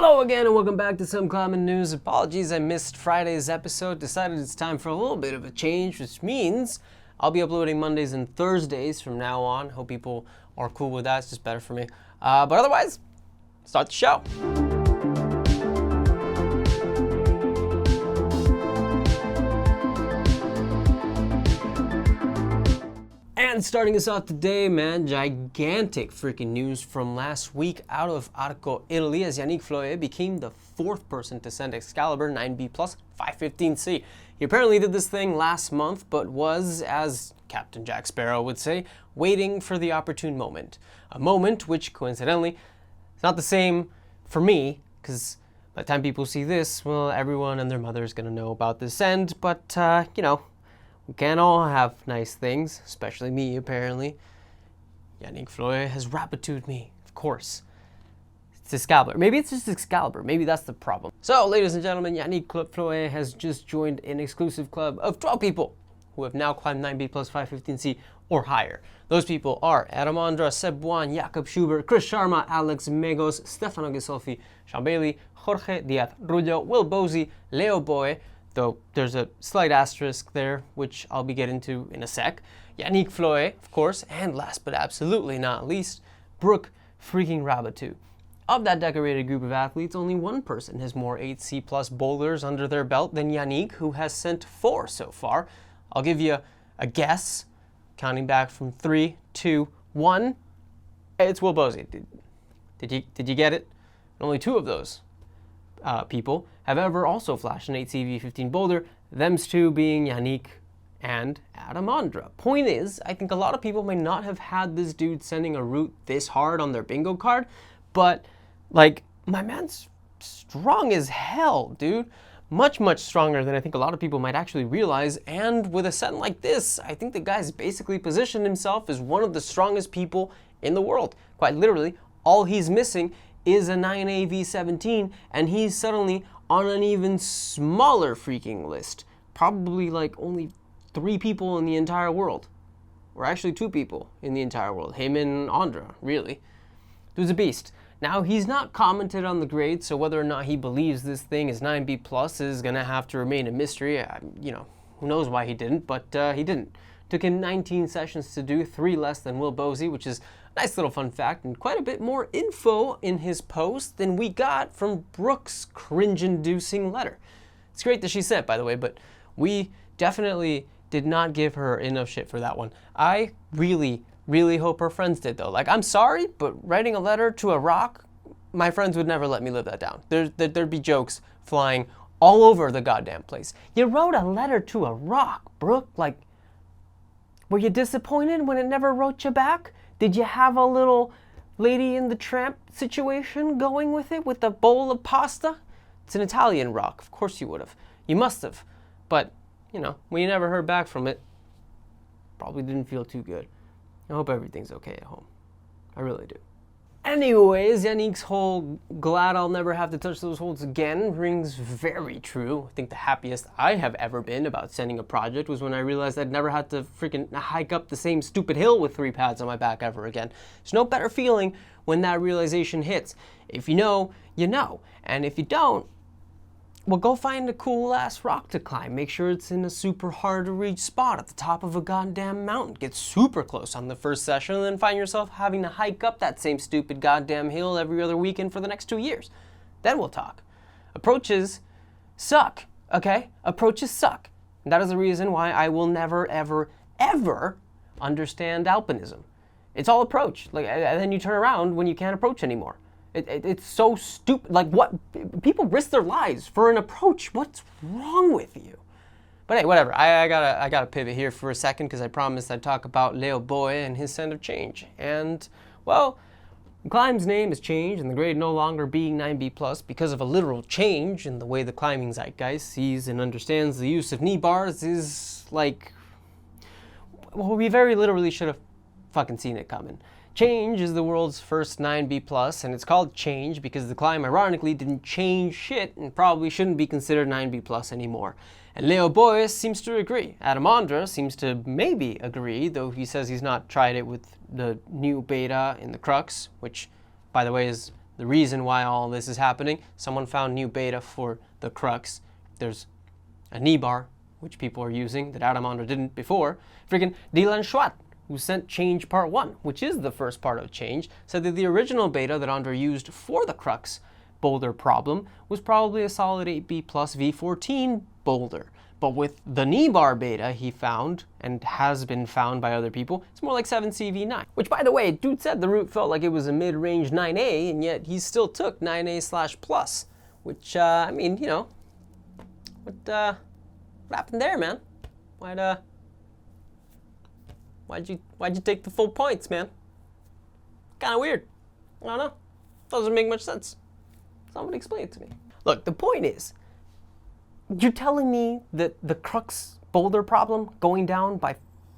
Hello again and welcome back to Some Common News. Apologies I missed Friday's episode. Decided it's time for a little bit of a change, which means I'll be uploading Mondays and Thursdays from now on. Hope people are cool with that. It's just better for me. But otherwise, start the show. And starting us off today, man, gigantic freaking news from last week out of Arco, Italy, as Yannick Flohé became the fourth person to send Excalibur 9b+ 515C. He apparently did this thing last month, but was, as Captain Jack Sparrow would say, waiting for the opportune moment. A moment which, coincidentally, is not the same for me, because by the time people see this, well, everyone and their mother is going to know about this send, but, we can't all have nice things, especially me, apparently. Yannick Flohé has rapitude me, of course. It's Excalibur. Maybe it's just Excalibur. Maybe that's the problem. So, ladies and gentlemen, Yannick Flohé has just joined an exclusive club of 12 people who have now climbed 9b+ 515C or higher. Those people are Adamandra, Seb Buan, Jakob Schubert, Chris Sharma, Alex Megos, Stefano Gisolfi, Sean Bailey, Jorge Diaz-Rullo, Will Bozy, Leo Boy, though there's a slight asterisk there, which I'll be getting to in a sec. Yannick Flohé, of course, and last but absolutely not least, Brooke freaking Rabatu. Of that decorated group of athletes, only one person has more 8C+ boulders under their belt than Yannick, who has sent 4 so far. I'll give you a guess, counting back from 3, 2, 1. It's Will Bozy. Did you get it? Only 2 of those people have ever also flashed an 8CV15 boulder, them's 2 being Yannick and Adamandra. Point is, I think a lot of people may not have had this dude sending a route this hard on their bingo card, but, like, my man's strong as hell, dude. Much, much stronger than I think a lot of people might actually realize, and with a send like this, I think the guy's basically positioned himself as one of the strongest people in the world. Quite literally, all he's missing is a 9AV17, and he's suddenly on an even smaller freaking list. Probably like only 3 people in the entire world. Or actually 2 people in the entire world. Him and Andra, really. Dude's a beast. Now, he's not commented on the grade, so whether or not he believes this thing is 9B+ is gonna have to remain a mystery. Who knows why he didn't, but he didn't. Took him 19 sessions to do, 3 less than Will Bozy, which is a nice little fun fact, and quite a bit more info in his post than we got from Brooke's cringe-inducing letter. It's great that she sent, by the way, but we definitely did not give her enough shit for that one. I really, really hope her friends did, though. Like, I'm sorry, but writing a letter to a rock, my friends would never let me live that down. There'd be jokes flying all over the goddamn place. You wrote a letter to a rock, Brooke. Like, were you disappointed when it never wrote you back? Did you have a little Lady in the Tramp situation going with it, with a bowl of pasta? It's an Italian rock. Of course you would have. You must have. But, when you never heard back from it, probably didn't feel too good. I hope everything's okay at home. I really do. Anyways, Yannick's whole glad I'll never have to touch those holds again rings very true. I think the happiest I have ever been about sending a project was when I realized I'd never had to freaking hike up the same stupid hill with 3 pads on my back ever again. There's no better feeling when that realization hits. If you know, you know. And if you don't, well, go find a cool-ass rock to climb. Make sure it's in a super hard-to-reach spot at the top of a goddamn mountain. Get super close on the first session and then find yourself having to hike up that same stupid goddamn hill every other weekend for the next 2 years. Then we'll talk. Approaches suck, okay? Approaches suck. And that is the reason why I will never, ever, ever understand alpinism. It's all approach. Like, and then you turn around when you can't approach anymore. It's so stupid. Like, what? People risk their lives for an approach. What's wrong with you? But hey, whatever. I gotta pivot here for a second because I promised I'd talk about Leo Boy and his send of change. And, well, Climb's name has changed and the grade no longer being 9B+ because of a literal change in the way the climbing zeitgeist sees and understands the use of knee bars is like, well, we very literally should have fucking seen it coming. Change is the world's first 9B+, and it's called Change because the climb ironically didn't change shit and probably shouldn't be considered 9B+ anymore. And Leo Boy seems to agree. Adamandra seems to maybe agree, though he says he's not tried it with the new beta in the Crux, which, by the way, is the reason why all this is happening. Someone found new beta for the Crux. There's a knee bar, which people are using, that Adamandra didn't before. Freaking Dylan Schwat, who sent Change Part 1, which is the first part of Change, said that the original beta that Andra used for the Crux boulder problem was probably a solid 8b+ V14 boulder. But with the knee bar beta he found, and has been found by other people, it's more like 7c V9. Which, by the way, dude said the root felt like it was a mid-range 9A, and yet he still took 9A/plus. Which, I mean, you know, what happened there, man? Why'd you take the full points, man? Kinda weird. I don't know. Doesn't make much sense. Someone explain it to me. Look, the point is, you're telling me that the Crux boulder problem going down by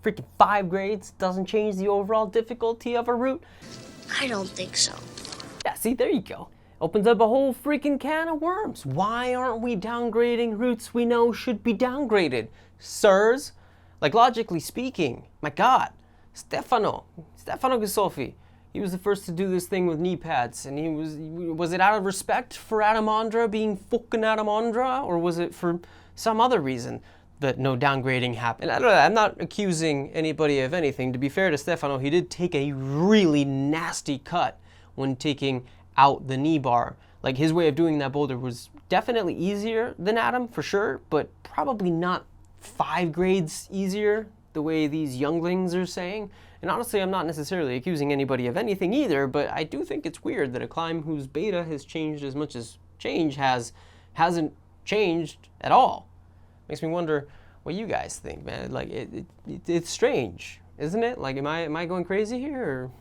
freaking 5 grades doesn't change the overall difficulty of a route? I don't think so. Yeah, see, there you go. Opens up a whole freaking can of worms. Why aren't we downgrading routes we know should be downgraded? Sirs? Like, logically speaking, my God, Stefano Gisolfi, he was the first to do this thing with knee pads, and was it out of respect for Adamandra being fucking Adamandra, or was it for some other reason that no downgrading happened? And I don't know, I'm not accusing anybody of anything. To be fair to Stefano, he did take a really nasty cut when taking out the knee bar. Like, his way of doing that boulder was definitely easier than Adam, for sure, but probably not 5 grades easier, the way these younglings are saying. And honestly, I'm not necessarily accusing anybody of anything either, but I do think it's weird that a climb whose beta has changed as much as Change hasn't changed at all. Makes me wonder what you guys think, man. Like, it's strange, isn't it? Like, am I going crazy here, or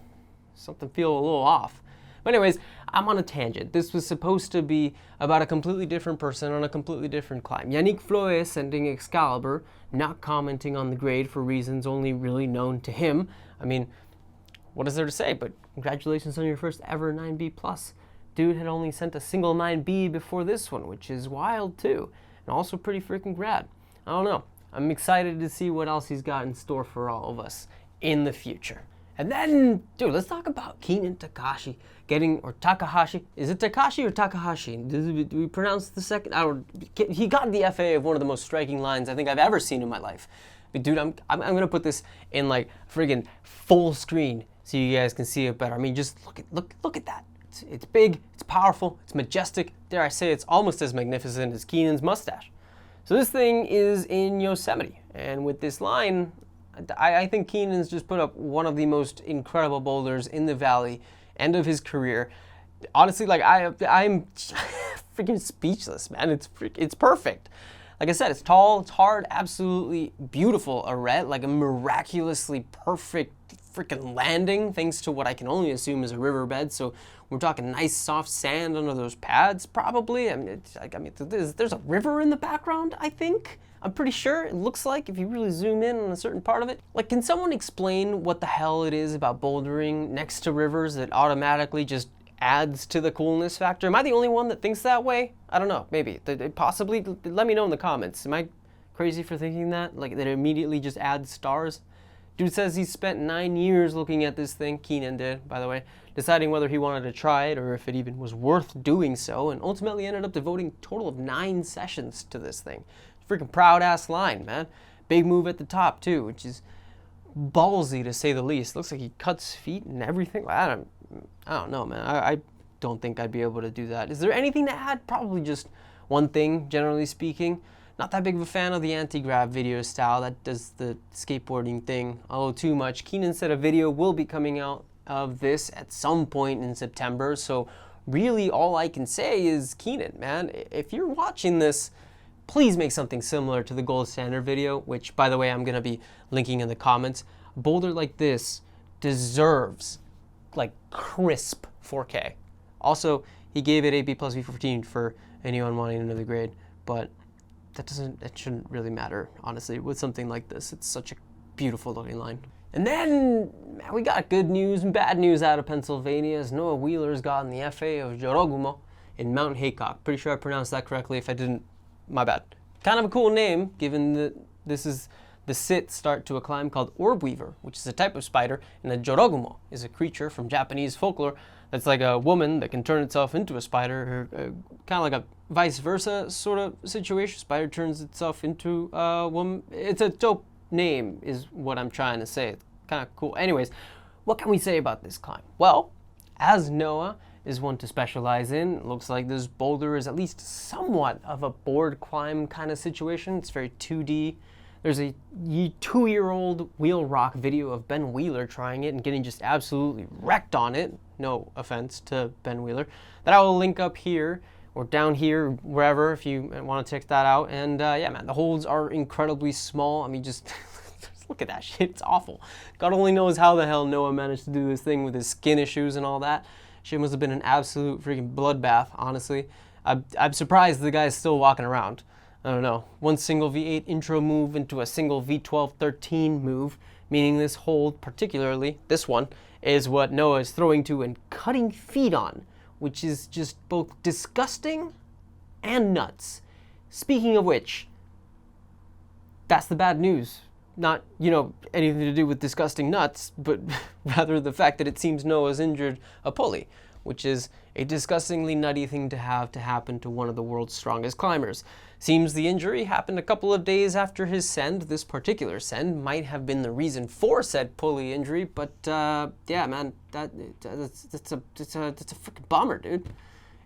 something feel a little off? But anyways, I'm on a tangent. This was supposed to be about a completely different person on a completely different climb. Yannick Flohé sending Excalibur, not commenting on the grade for reasons only really known to him. I mean, what is there to say? But congratulations on your first ever 9b+. Dude had only sent a single 9b before this one, which is wild too. And also pretty freaking rad. I don't know. I'm excited to see what else he's got in store for all of us in the future. And then, dude, let's talk about Keenan Takahashi or Takahashi. Is it Takashi or Takahashi? Do we pronounce the second? He got the FA of one of the most striking lines I think I've ever seen in my life. But dude, I'm gonna put this in like friggin' full screen so you guys can see it better. I mean, just look at that. It's big, it's powerful, it's majestic. Dare I say, it's almost as magnificent as Keenan's mustache. So this thing is in Yosemite, and with this line, I think Keenan's just put up one of the most incredible boulders in the valley, end of his career. Honestly, like I'm freaking speechless, man. It's perfect. Like I said, it's tall, it's hard, absolutely beautiful arête, like a miraculously perfect freaking landing, thanks to what I can only assume is a riverbed. So we're talking nice soft sand under those pads, probably. I mean, there's a river in the background, I think. I'm pretty sure it looks like, if you really zoom in on a certain part of it. Like, can someone explain what the hell it is about bouldering next to rivers that automatically just adds to the coolness factor? Am I the only one that thinks that way? I don't know, maybe. Possibly, let me know in the comments. Am I crazy for thinking that? Like, that it immediately just adds stars? Dude says he spent 9 years looking at this thing, Keenan did, by the way, deciding whether he wanted to try it or if it even was worth doing so, and ultimately ended up devoting a total of 9 sessions to this thing. Freaking proud-ass line, man. Big move at the top, too, which is ballsy, to say the least. Looks like he cuts feet and everything. I don't know, man. I don't think I'd be able to do that. Is there anything to add? Probably just one thing, generally speaking. Not that big of a fan of the anti-grav video style. That does the skateboarding thing a little too much. Keenan said a video will be coming out of this at some point in September, so really all I can say is, Keenan, man, if you're watching this, please make something similar to the gold standard video, which, by the way, I'm going to be linking in the comments. A boulder like this deserves, like, crisp 4K. Also, he gave it 8b+ V14 for anyone wanting another grade, but that shouldn't really matter, honestly, with something like this. It's such a beautiful looking line. And then, man, we got good news and bad news out of Pennsylvania, as Noah Wheeler's gotten the FA of Jorogumo in Mount Haycock. Pretty sure I pronounced that correctly. If I didn't, my bad. Kind of a cool name, given that this is the sit start to a climb called Orb Weaver, which is a type of spider, and the Jorogumo is a creature from Japanese folklore That's like a woman that can turn itself into a spider, or kind of like a vice versa sort of situation. Spider turns itself into a woman. It's a dope name is what I'm trying to say. It's kind of cool. Anyways, what can we say about this climb? Well, as Noah is one to specialize in, it looks like this boulder is at least somewhat of a board climb kind of situation. It's very 2D. There's a 2-year-old wheel rock video of Ben Wheeler trying it and getting just absolutely wrecked on it. No offense to Ben Wheeler. That I will link up here or down here, wherever, if you want to check that out. And yeah, man, the holds are incredibly small. I mean, just look at that shit. It's awful. God only knows how the hell Noah managed to do this thing with his skin issues and all that. Shit must have been an absolute freaking bloodbath, honestly. I'm surprised the guy's still walking around. I don't know. One single V8 intro move into a single V12-13 move, meaning this hold, particularly this one, is what Noah is throwing to and cutting feet on, which is just both disgusting and nuts. Speaking of which, that's the bad news. Not, anything to do with disgusting nuts, but rather the fact that it seems Noah's injured a pulley, which is a disgustingly nutty thing to have to happen to one of the world's strongest climbers. Seems the injury happened a couple of days after his send. This particular send might have been the reason for said pulley injury, but yeah, man, that's a freaking bummer, dude.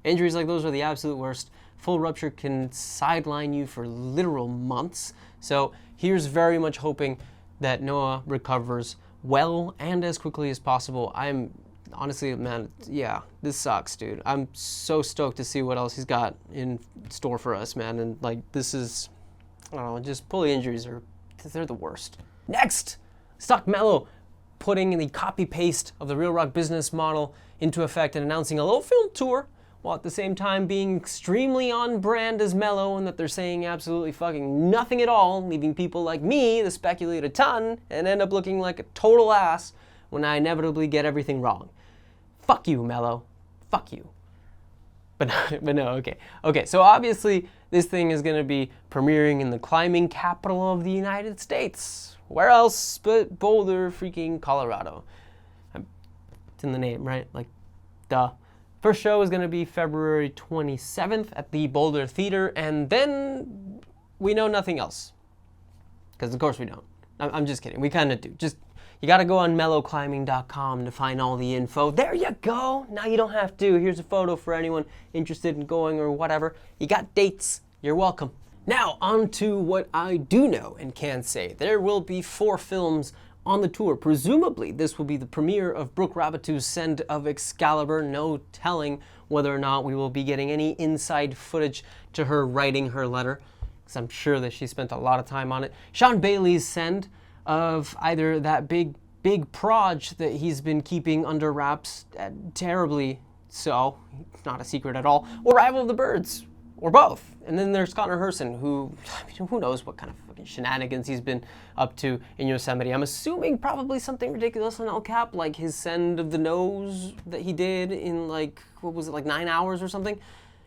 Injuries like those are the absolute worst. Full rupture can sideline you for literal months. So here's very much hoping that Noah recovers well and as quickly as possible. I'm honestly, man, yeah, this sucks, dude. I'm so stoked to see what else he's got in store for us, man. And like, this is, I don't know, just pulley injuries they're the worst. Next, Stock Mellow putting the copy paste of the Real Rock business model into effect and announcing a little film tour, while at the same time being extremely on brand as Mellow, and that they're saying absolutely fucking nothing at all, leaving people like me to speculate a ton and end up looking like a total ass when I inevitably get everything wrong. Fuck you, Mellow. Fuck you. But no, okay. Okay, so obviously this thing is going to be premiering in the climbing capital of the United States. Where else but Boulder, freaking Colorado? It's in the name, right? Like, duh. First show is going to be February 27th at the Boulder Theater, and then we know nothing else. Because of course we don't. I'm just kidding. We kind of do. Just, you got to go on mellowclimbing.com to find all the info. There you go. Now you don't have to. Here's a photo for anyone interested in going or whatever. You got dates. You're welcome. Now, on to what I do know and can say. There will be 4 films on the tour. Presumably, this will be the premiere of Brooke Rabitu's send of Excalibur. No telling whether or not we will be getting any inside footage to her writing her letter, because I'm sure that she spent a lot of time on it. Sean Bailey's send of either that big proj that he's been keeping under wraps, terribly so, it's not a secret at all, or Rival of the Birds, or both. And then there's Connor Herson, who knows what kind of fucking shenanigans he's been up to in Yosemite. I'm assuming probably something ridiculous on El Cap, like his send of the nose that he did in like, 9 hours or something.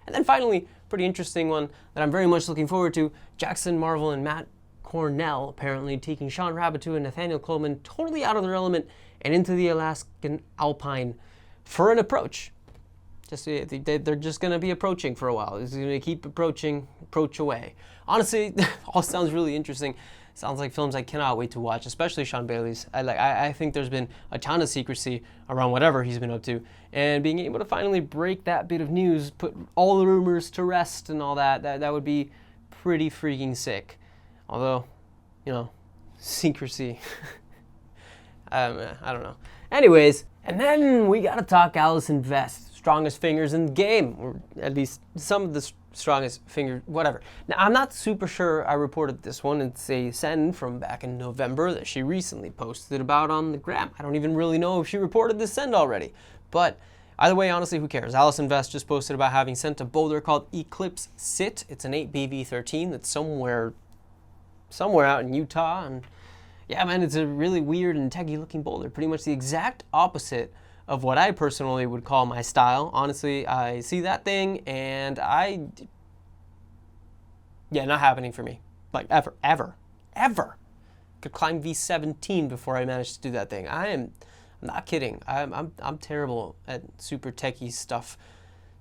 And then finally, pretty interesting one that I'm very much looking forward to, Jackson Marvel and Matt Cornell apparently taking Sean Rabitu and Nathaniel Coleman totally out of their element and into the Alaskan Alpine for an approach. They're just going to be approaching for a while. It's going to keep approach away. Honestly, all sounds really interesting. Sounds like films I cannot wait to watch, especially Sean Bailey's. I think there's been a ton of secrecy around whatever he's been up to, and being able to finally break that bit of news, put all the rumors to rest and all that would be pretty freaking sick. Although, secrecy. I don't know. Anyways, and then we gotta talk Allison Vest. Strongest fingers in the game, or at least some of the strongest fingers, whatever. Now, I'm not super sure I reported this one. It's a send from back in November that she recently posted about on the gram. I don't even really know if she reported this send already. But either way, honestly, who cares? Allison Vest just posted about having sent a boulder called Eclipse Sit. It's an 8BV13 that's somewhere out in Utah. And yeah, man, it's a really weird and techy looking boulder. Pretty much the exact opposite of what I personally would call my style. Honestly, I see that thing and not happening for me. Like ever. Could climb V17 before I managed to do that thing. I'm I'm not kidding. I'm terrible at super techie stuff.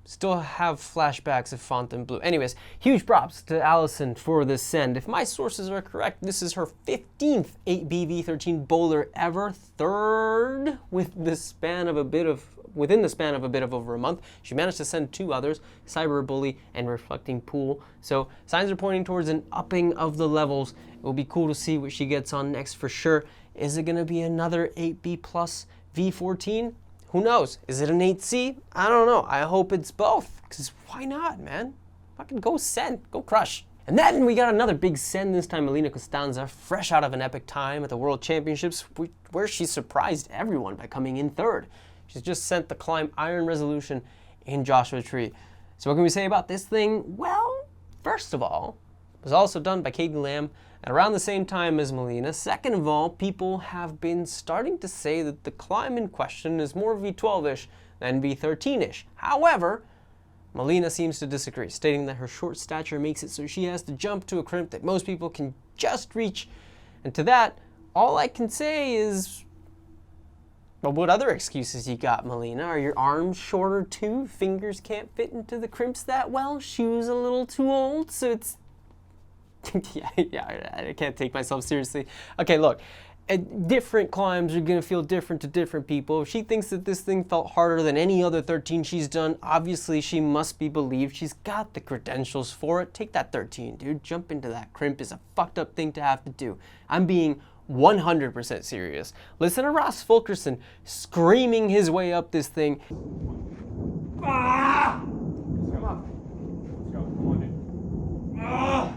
Still have flashbacks of Fontainebleau. Anyways, huge props to Allison for this send. If my sources are correct, this is her 15th 8bv13 bowler ever, third within the span of a bit of over a month. She managed to send 2 others, Cyber Bully and Reflecting Pool. So signs are pointing towards an upping of the levels. It will be cool to see what she gets on next for sure. Is it going to be another 8B plus V14? Who knows? Is it an 8C? I don't know. I hope it's both. Because why not, man? Fucking go send. Go crush. And then we got another big send, this time Melina Costanza, fresh out of an epic time at the World Championships, where she surprised everyone by coming in 3rd. She's just sent the climb Iron Resolution in Joshua Tree. So what can we say about this thing? Well, first of all, it was also done by Katie Lamb at around the same time as Melina. Second of all, people have been starting to say that the climb in question is more V12-ish than V13-ish. However, Melina seems to disagree, stating that her short stature makes it so she has to jump to a crimp that most people can just reach. And to that, all I can say is, well, what other excuses you got, Melina? Are your arms shorter too? Fingers can't fit into the crimps that well? Shoes a little too old? So it's... yeah, I can't take myself seriously. Okay, look, different climbs are going to feel different to different people. If she thinks that this thing felt harder than any other 13 she's done, obviously she must be believed. She's got the credentials for it. Take that 13, dude. Jump into that crimp is a fucked up thing to have to do. I'm being 100% serious. Listen to Ross Fulkerson screaming his way up this thing. Ah! Come on. Let's go. Come on, dude. Ah!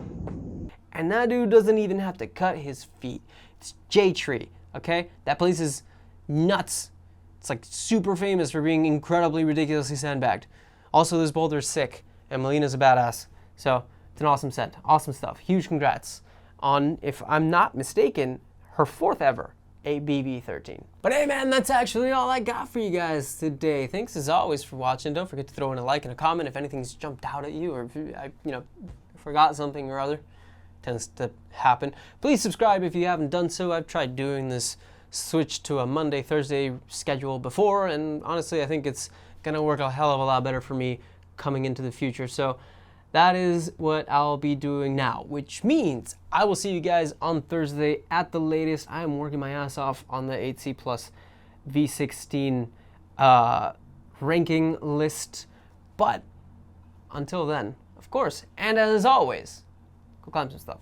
And that dude doesn't even have to cut his feet. It's J-Tree, okay? That place is nuts. It's like super famous for being incredibly ridiculously sandbagged. Also, this boulder's sick, and Melina's a badass. So, it's an awesome set. Awesome stuff. Huge congrats on, if I'm not mistaken, her 4th ever 8bv13. But hey man, that's actually all I got for you guys today. Thanks as always for watching. Don't forget to throw in a like and a comment if anything's jumped out at you, or if you forgot something or other. Tends to happen. Please subscribe if you haven't done so. I've tried doing this switch to a Monday, Thursday schedule before, and honestly I think it's gonna work a hell of a lot better for me coming into the future. So that is what I'll be doing now, which means I will see you guys on Thursday at the latest. I am working my ass off on the 8C plus V16 ranking list. But until then, of course, and as always, go climb some stuff.